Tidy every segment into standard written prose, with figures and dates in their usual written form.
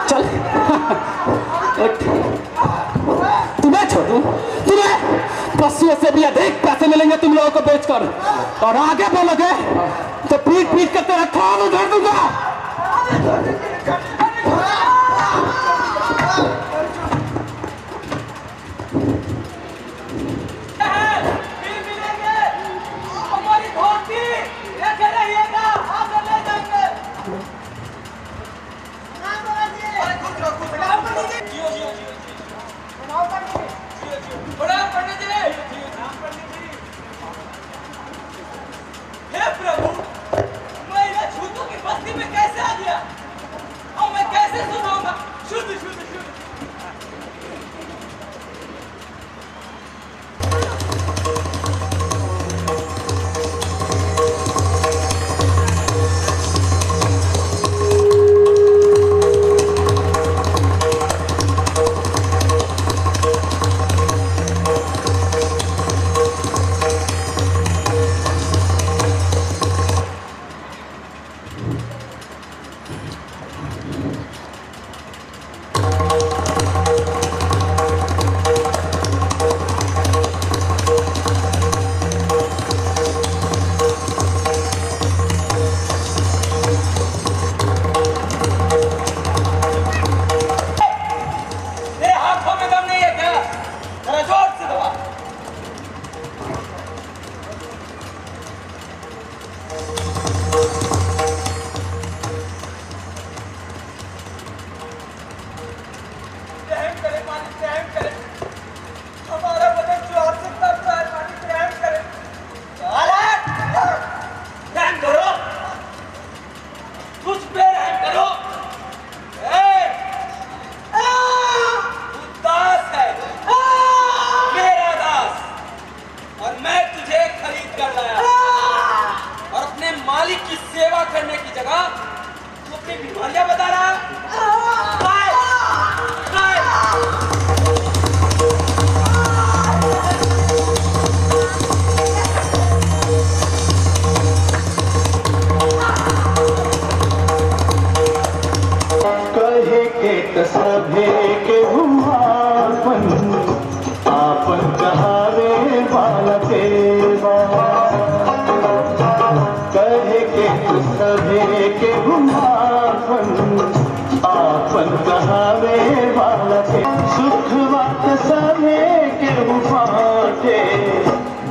चल तुम्हें छोड़ू, तुम्हें पशुओं से भी अधिक पैसे मिलेंगे तुम लोगों को बेचकर, और आगे बोलोगे तो पीट पीट कर तेरा कान उधेड़ दूंगा।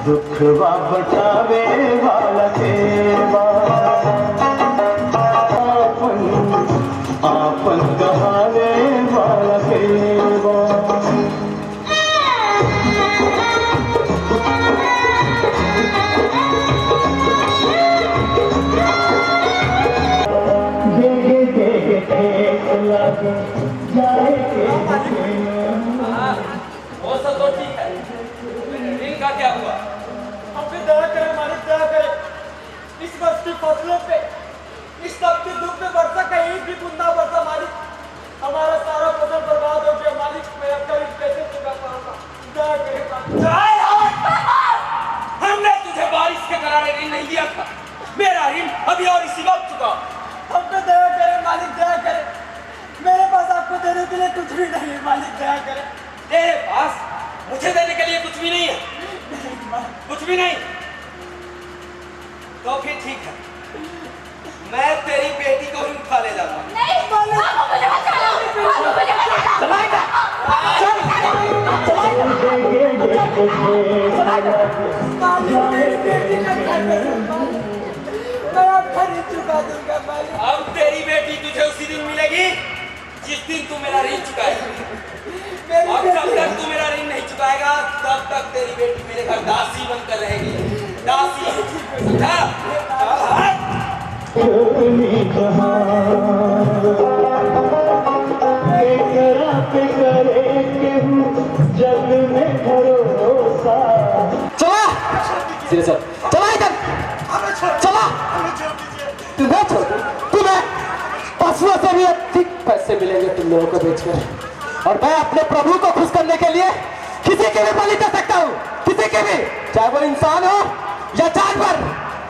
दुखवा बचावे वाला सेवा आपन कहावे वाला सेवा। देगे देगे ठेक लागे जाए के वो सब तो ठीक है, इनका क्या हुआ? दया करें मालिक, दया करें। इस वर्ष की फसलों पे इस सबके दुख में वर्षा का एक भी बूंदा वर्षा मालिक, हमारा सारा फसल बर्बाद हो गया मालिक। मैं अब कर्ज कैसे चुका पाऊंगा? दया करें हमने तुझे बारिश के करारे ऋण नहीं दिया था, मेरा ऋण अभी और इसी वक्त चुका। हम पे दया करें मालिक, दया करें। मेरे पास आपको देने के लिए कुछ भी नहीं है मालिक, दया करें। तेरे पास मुझे देने के लिए कुछ भी नहीं है? कुछ भी नहीं? तो फिर ठीक है, मैं तेरी बेटी को ही उठा ले जाऊंगा। नहीं, मुझे बचाओ, मुझे अब तेरी बेटी तुझे उसी दिन मिलेगी जिस दिन तू मेरा ऋण चुकाएगी। और जब तक तू मेरा ऋण नहीं चुकाएगा तब तक तेरी बेटी मेरे घर दासी बनकर रहेगी। दासी, समझा? चला चला इधर चला। तुम्हें तुम्हें पशुओं से भी अधिक पैसे मिलेंगे तुम लोगों को बेचकर, और मैं अपने प्रभु को खुश करने के लिए किसी के भी बलि दे सकता हूँ, किसी के भी, चाहे वो इंसान हो या जानवर,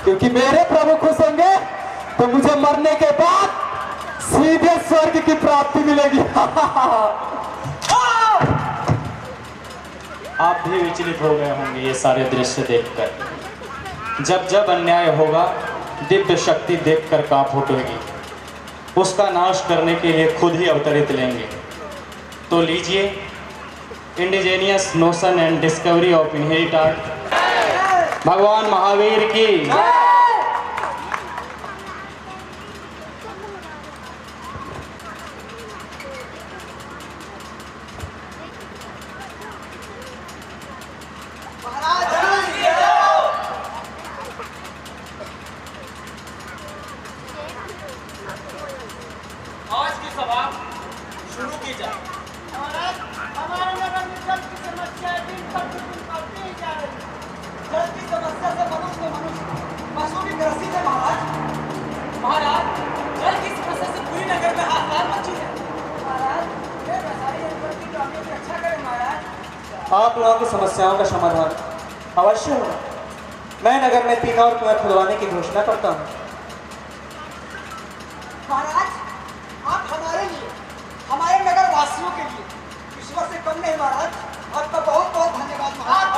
क्योंकि मेरे प्रभु खुश होंगे तो मुझे मरने के बाद सीधे स्वर्ग की प्राप्ति मिलेगी। आप भी विचलित हो गए होंगे ये सारे दृश्य देखकर। जब जब अन्याय होगा दिव्य शक्ति देखकर कांप उठेगी, उसका नाश करने के लिए खुद ही अवतरित लेंगे। तो लीजिए indigenous notion and discovery of inherit art, भगवान महावीर की। आज की सभा शुरू की जाए। हमारे नगर में जल की समस्या दिन प्रतिदिन बढ़ती ही जा रही है। जल की समस्या से मनुष्य पशु भी ग्रसित है महाराज। जल की समस्या से पूरी नगर में हाहाकार मची है महाराज। ये बेचारी अंतर की प्राणियों की रक्षा करें महाराज। आप लोगों की समस्याओं का समाधान अवश्य होगा। मैं नगर में 3 और कुएं खुदवाने की घोषणा करता हूँ। महाराज आप हमारे लिए, हमारे नगर वासियों के लिए ईश्वर से कम नहीं महाराज। आपका बहुत बहुत धन्यवाद महाराज।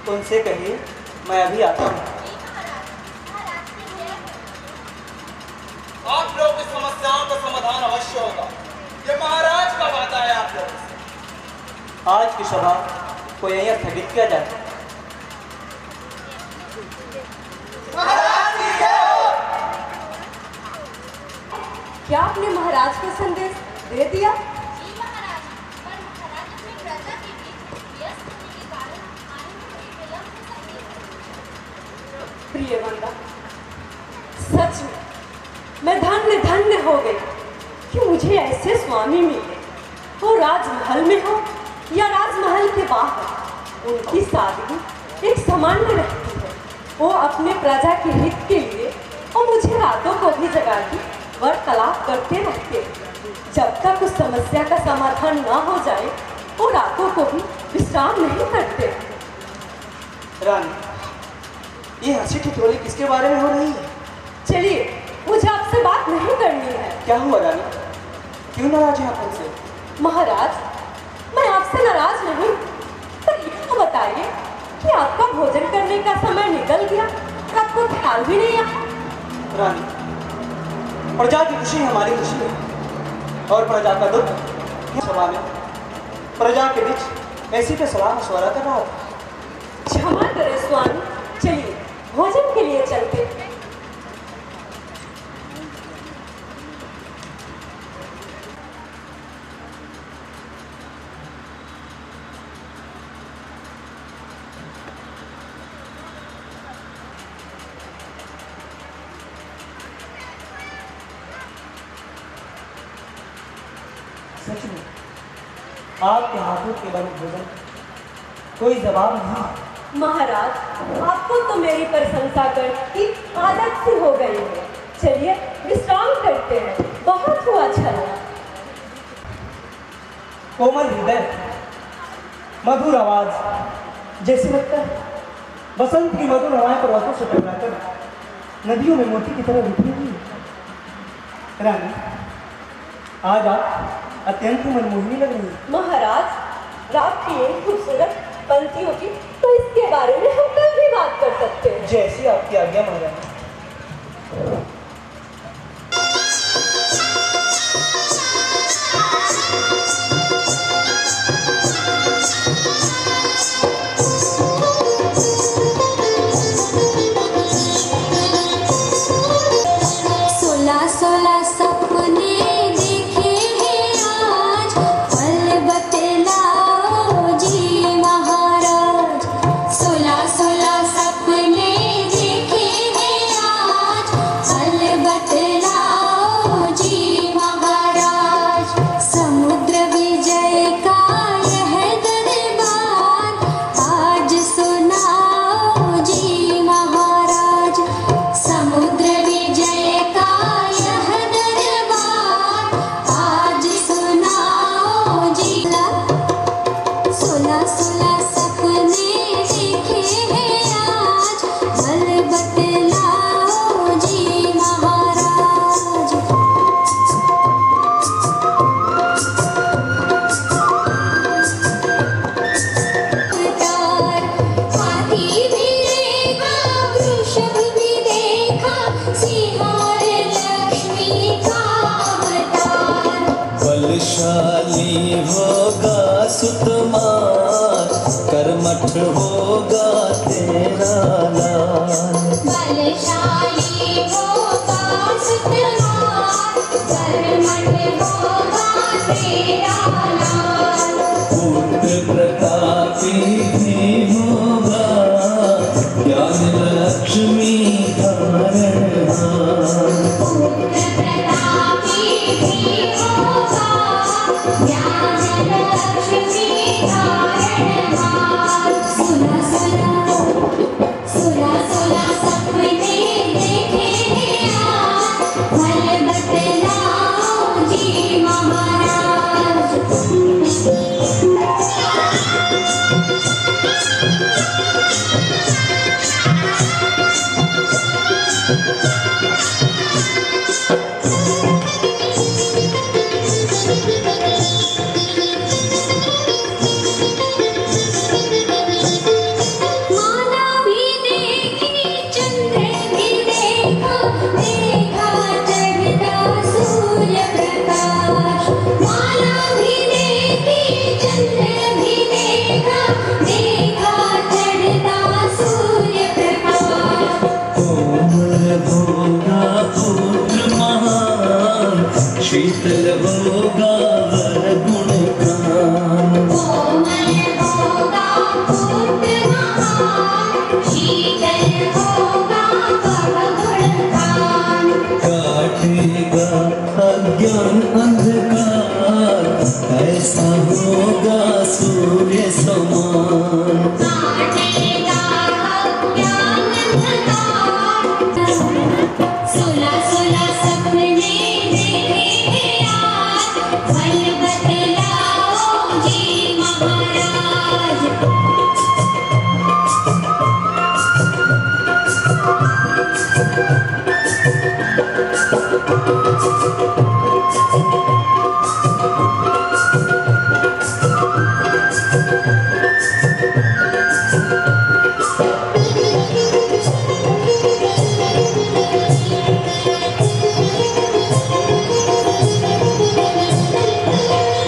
उनसे कहिए मैं अभी आता हूँ। आप लोगों की समस्याओं का समाधान अवश्य होगा, ये महाराज का वादा है आप लोगों से। आज की सभा को यहीं स्थगित किया जाए। क्या आपने महाराज को संदेश दे दिया? जी महाराज, पर महाराज अपनी प्रजा के बीच व्यस्त होने के कारण आने में थोड़ी विलंब हो सकती है। प्रिय वंदा, सच में मैं धन्य धन्य हो गई कि मुझे ऐसे स्वामी मिले, वो राजमहल में हो या राजमहल के बाहर। उनकी सादगी एक सामान्य रहती है। वो अपने प्रजा के हित के लिए और मुझे रातों को भी जगाकर वार्तालाप करते रहते हैं। जब तक उस समस्या का समाधान ना हो जाए वो रातों को भी विश्राम नहीं करते। रानी, ये हंसी ठिठोली किसके बारे में हो रही है? चलिए, मुझे आपसे बात नहीं करनी है। क्या हुआ रानी, क्यों नाराज हैं आप हमसे? महाराज, मैं आपसे नाराज नहीं, पर यह बताइए कि आपका भोजन करने का समय निकल गया, आपको ख्याल भी नहीं आया। रानी, प्रजा की खुशी हमारी खुशी है और प्रजा का दुख इस सभा में प्रजा के बीच ऐसी पे सलाह मशवरा कर रहा था। क्षमा करें स्वामी, चलिए भोजन के लिए चलते। सच में आपके हाथों के बने भोजन कोई जवाब नहीं। महाराज, आपको तो मेरी प्रशंसा करने की आदत सी हो गई है। चलिए विश्राम करते हैं, बहुत हुआ चलना। कोमल हृदय, मधुर आवाज, जैसे लगता है बसंत की मधुर हवाएं पर्वतों से टकराकर नदियों में मोती की तरह बिखरी हुई है। रानी, आज आप अत्यंत मनमोहनी लग रही है। महाराज, रात की एक खूबसूरत पंक्तियों की तो इसके बारे में हम कल भी बात कर सकते हैं। जैसी आपकी आज्ञा महारानी। सोलह सोलह सपने देखे हैं आज, पल बतलाओ जी महाराज। सोलह सोलह सपने देखे हैं बलशाली होगा सुतमार, कर्मठ होगा तेरा लाल। बलशाली होगा सुतमार, कर्मठ होगा तेरा लाल। पुत्र प्रतापी भी होगा, ज्ञान लक्ष्मी धारणहार। पुत्र प्रतापी भी होगा, ज्ञान लक्ष्मी धारणहार। सुना सुना सुना सुना सपने देखे आज, फल बतलाओ जी महाराज। माला भी देखी चंद्र भी देखा, देखा चढ़ता सूर्य प्रकाश। माला भी देखी चंद्र भी देखा, देखा चढ़ता सूर्य प्रकाश। कोमल होगा पुत्र महान, शीतल होगा वर गुणगान। कोमल होगा पुत्र महान, शीतल होगा वह गुणगान। काटेगा अज्ञान अंधकार, ऐसा होगा सूर्य समान। काटेगा अज्ञान अंधकार। सुला सुला सपने देखे आज, फल बतलाओ जी महाराज।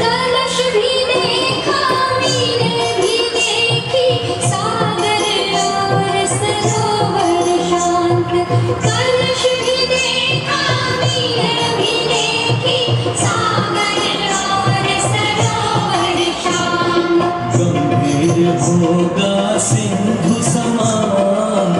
कलश भी देखा, मीरे भी देखी, सागर और सरोवर शांत। कलश भी देखा, मीरे भी देखी, सागर और सरोवर शांत। गंभीर होगा सिंधु समान,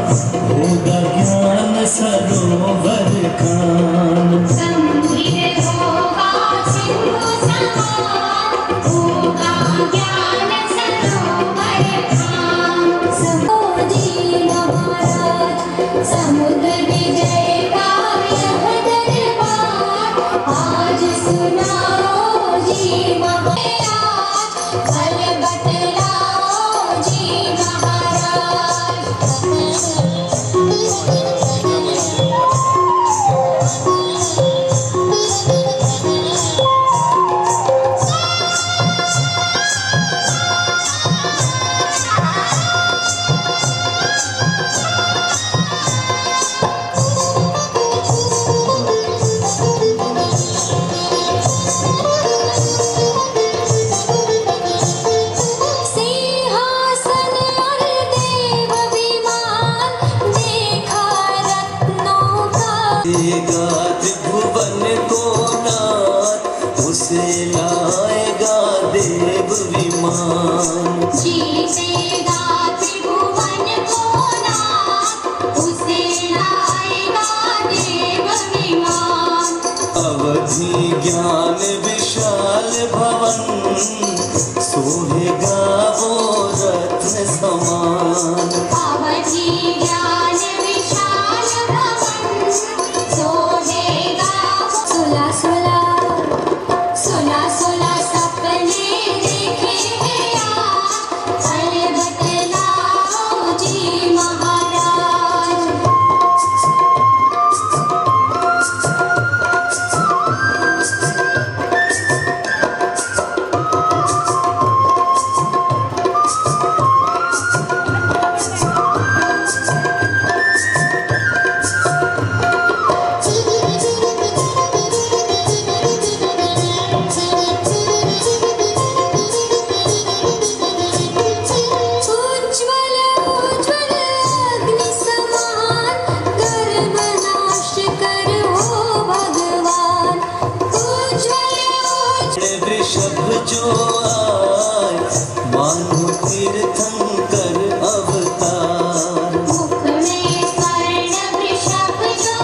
होगा ज्ञान सरोवर खान। गंभीर होगा सिंधु समान, होगा ज्ञान सरोवर खान। समुद्री महाराज, समुद्र विजय का यह दरबार, आज सुनाओ जी महाराज, फल बतलाओ जी महाराज। सिंहासन और देव विमान, देखा रत्नों का। देगा त्रिभुवन को नाथ, उसे लाएगा देव विमान। जीतेगा त्रिभुवन को नाथ, उसे लाएगा देव विमान। अवधि ज्ञान विशाल भवन, सोहेगा वो रत्न समान। अवधि ज्ञान विशाल भवन, सोहेगा। सुला सुला सुला सुला सपने देखे आज, वृषभ जो आए मानो तीर्थंकर अवतार। मुख में स्वर्ण वृषभ जो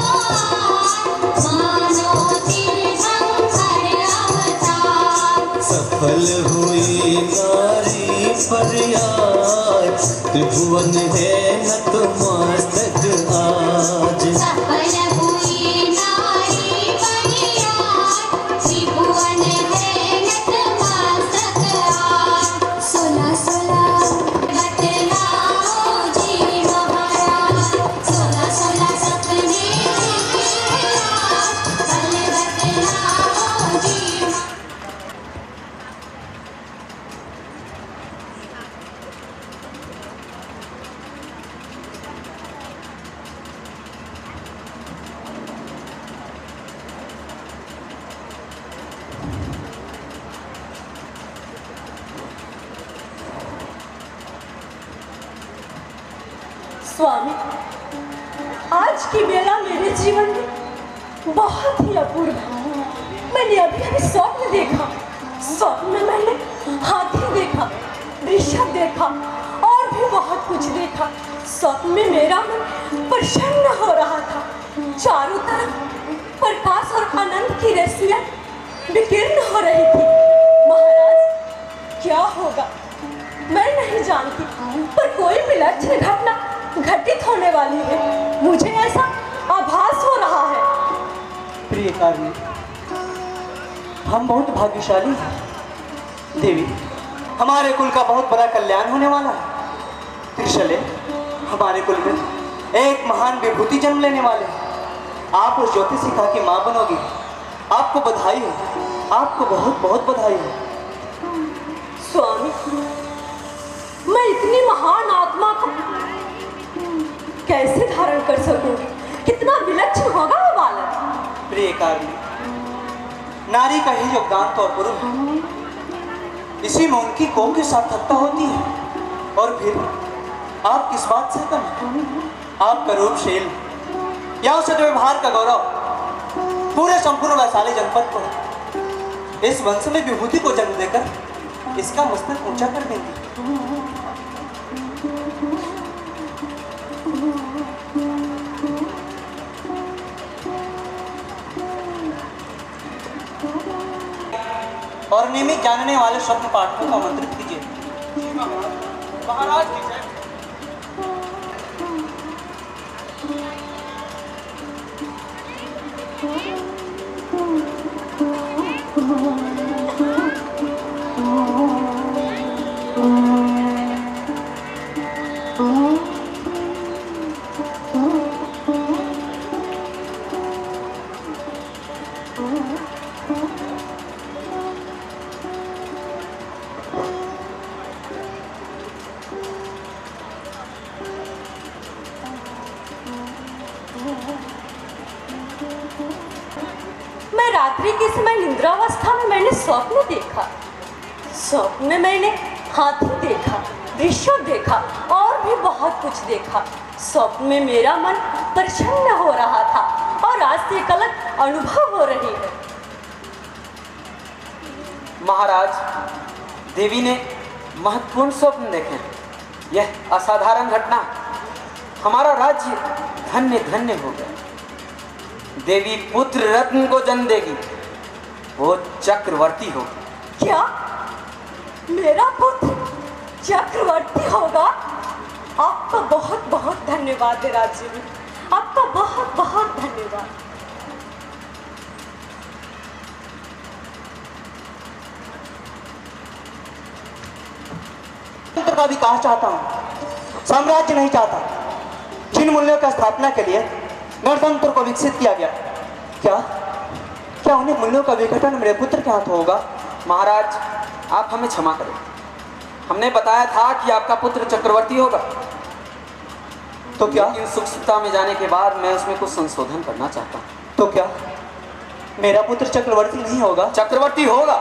मानो तीर्थंकर अवतार। सफल हुई नारी पर्याय त्रिभुवन है नतमस्तक आज। सफल हुई नारी पर्याय त्रिभुवन है नतमस्तक आज। सुना सुना बतलाओ जी महाराज, सुना सुना सपने देखे आज, भले बतलाओ जी। स्वामी, आज की बेला मेरे जीवन में बहुत ही अपूर्व है। मैंने अभी अभी स्वप्न देखा। स्वप्न में मैंने हाथी देखा, वृषभ देखा और भी बहुत कुछ देखा। स्वप्न में मेरा मन प्रसन्न हो रहा था। चारों तरफ प्रकाश और आनंद की रश्मियां विकीर्ण हो रही थी। महाराज, क्या होगा मैं नहीं जानती, पर कोई विलक्षण घटना घटित होने वाली है। मुझे ऐसा आभास हो रहा है। प्रिय कार्य, हम बहुत भाग्यशाली हैं। देवी, हमारे कुल का बहुत बड़ा कल्याण होने वाला है। त्रिशले, हमारे कुल में एक महान विभूति जन्म लेने वाले हैं। आप उस ज्योतिषिका की मां बनोगी। आपको बधाई हो, आपको बहुत बहुत बधाई हो। स्वामी, मैं इतनी महान आत्मा को कैसे धारण कर सकूंगी? कितना विलक्षण होगा वो बालक। प्रिय कार्य, नारी का ही योगदान तो अपूर्व है। इसी में उनकी कौम की सार्थकता होती है। और फिर आप किस बात से कम हैं? आपका रूपशील या उस व्यवहार का गौरव पूरे संपूर्ण वैशाली जनपद को, इस वंश में विभूति को जन्म देकर इसका मस्तक ऊंचा कर देंगे। और नियमित जानने वाले स्वप्न पाठकों को आमंत्रित कीजिए। महाराज की जय। मैं रात्रि के समय निद्रावस्था में मैंने स्वप्न देखा। स्वप्न में मैंने हाथी देखा, वृषभ देखा और भी बहुत कुछ देखा। स्वप्न में मेरा मन प्रसन्न हो रहा था और आज से एक अलग अनुभव हो रही है। महाराज, देवी ने महत्वपूर्ण स्वप्न देखे। यह असाधारण घटना हमारा राज्य धन्य धन्य हो गया। देवी पुत्र रत्न को जन्म देगी, वो चक्रवर्ती होगा। क्या मेरा पुत्र चक्रवर्ती होगा? आपका बहुत बहुत धन्यवाद है राजीव, आपका बहुत बहुत धन्यवाद। का विकास चाहता हूँ, साम्राज्य नहीं चाहता। जिन मूल्यों का स्थापना के लिए गणतंत्र को विकसित किया गया, क्या उन्हें मूल्यों का विघटन मेरे पुत्र के हाथ होगा? महाराज, आप हमें क्षमा करें। हमने बताया था कि आपका पुत्र चक्रवर्ती होगा, तो क्या लेकिन सूक्ष्मता में जाने के बाद मैं उसमें कुछ संशोधन करना चाहता हूँ। तो क्या मेरा पुत्र चक्रवर्ती नहीं होगा? चक्रवर्ती होगा,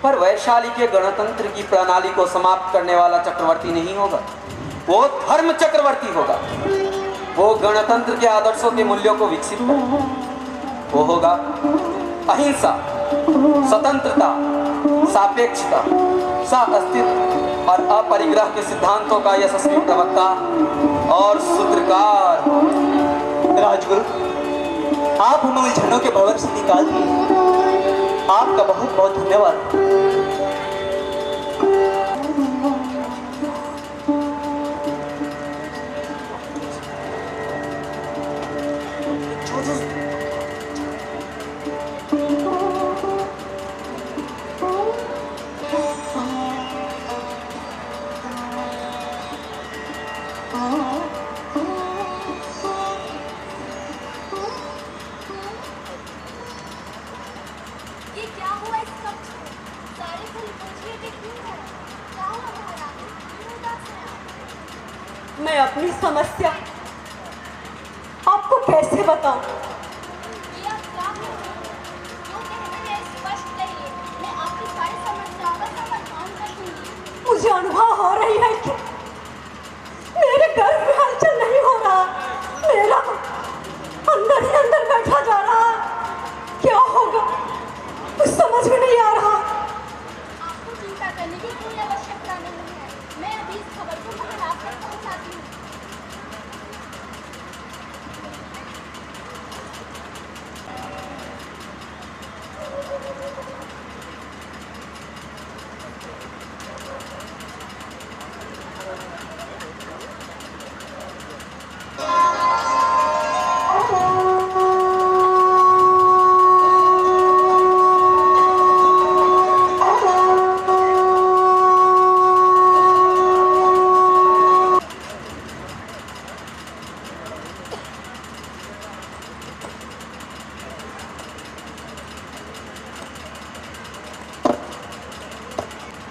पर वैशाली के गणतंत्र की प्रणाली को समाप्त करने वाला चक्रवर्ती नहीं होगा। वो धर्म चक्रवर्ती होगा। वो गणतंत्र के आदर्शों के मूल्यों को विकसित करेगा। वो होगा अहिंसा, स्वतंत्रता, सापेक्षता, सह अस्तित्व और अपरिग्रह के सिद्धांतों का यशस्वी प्रवक्ता और सूत्रकार। राजगुरु, आप हमें उलझनों के भंवर से निकाल दिए, आपका बहुत बहुत धन्यवाद। ये क्या हुआ इस कक्ष में? सारे फूल पूछने के क्यों हैं? क्या हुआ महारानी? क्यों उदास हैं आप? मैं अपनी समस्या आपको कैसे बताऊं? ये आप क्या कह रहे हैं? जो कहना है स्पष्ट कहिए। मैं आपकी सारी समस्याओं का समाधान कर दूंगी। मुझे अनुभव हो रही है कि मेरे गर्भ में हलचल नहीं हो रहा, मेरा अंदर ही अंदर बैठा जा रहा है। क्या होगा कुछ समझ में नहीं आ रहा। आपको चिंता करने की कोई आवश्यकता नहीं है। मैं अभी इस खबर को महाराज तक पहुंचाती हूँ।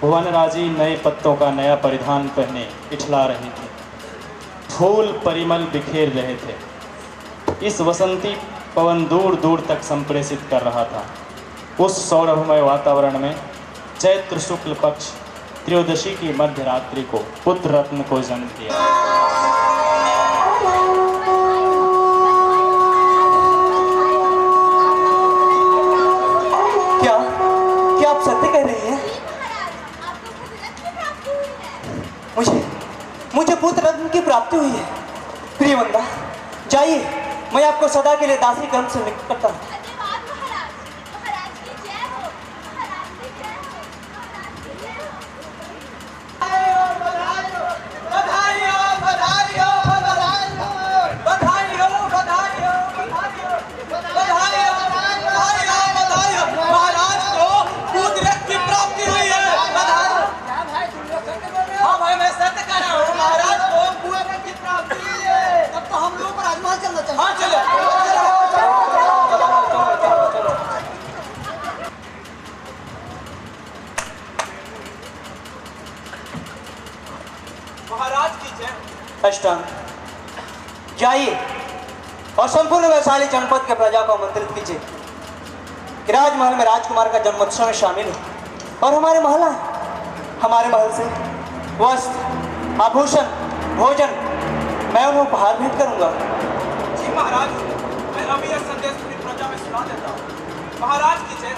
वनराजी नए पत्तों का नया परिधान पहने इठला रही थी। फूल परिमल बिखेर रहे थे। इस वसंती पवन दूर दूर तक संप्रेषित कर रहा था। उस सौरभमय वातावरण में चैत्र शुक्ल पक्ष त्रयोदशी की मध्य रात्रि को पुत्र रत्न को जन्म दिया। क्या क्या आप सत्य कह रही हैं? मुझे पुत्र रत्न की प्राप्ति हुई है। प्रिय वंदा, जाइए, मैं आपको सदा के लिए दासी कर्म से मुक्त करता हूँ। धन्यवाद महाराज। महाराज की जय हो। महाराज की जय हो। महाराज की जय हो। महाराज को पुत्र रत्न की प्राप्ति हुई है। हाँ भाई, मैं सत्य कह रहा हूँ। महाराज को पुत्र रत्न की प्राप्ति हुई है। तब तो हम लोग राजमहल चलना चाहिए। हाँ चलो। महाराज की जय। अष्टांग, जाइए और संपूर्ण वैशाली जनपद के प्रजा को आमंत्रित कीजिए कि राजमहल में राजकुमार का जन्मोत्सव में शामिल हो और हमारे महल से वस्त्र, आभूषण, भोजन मैं उन्हें उपहार भेंट करूंगा। जी महाराज, मैं अभी यह संदेश पूरी प्रजा में सुना देता हूँ। महाराज की जय।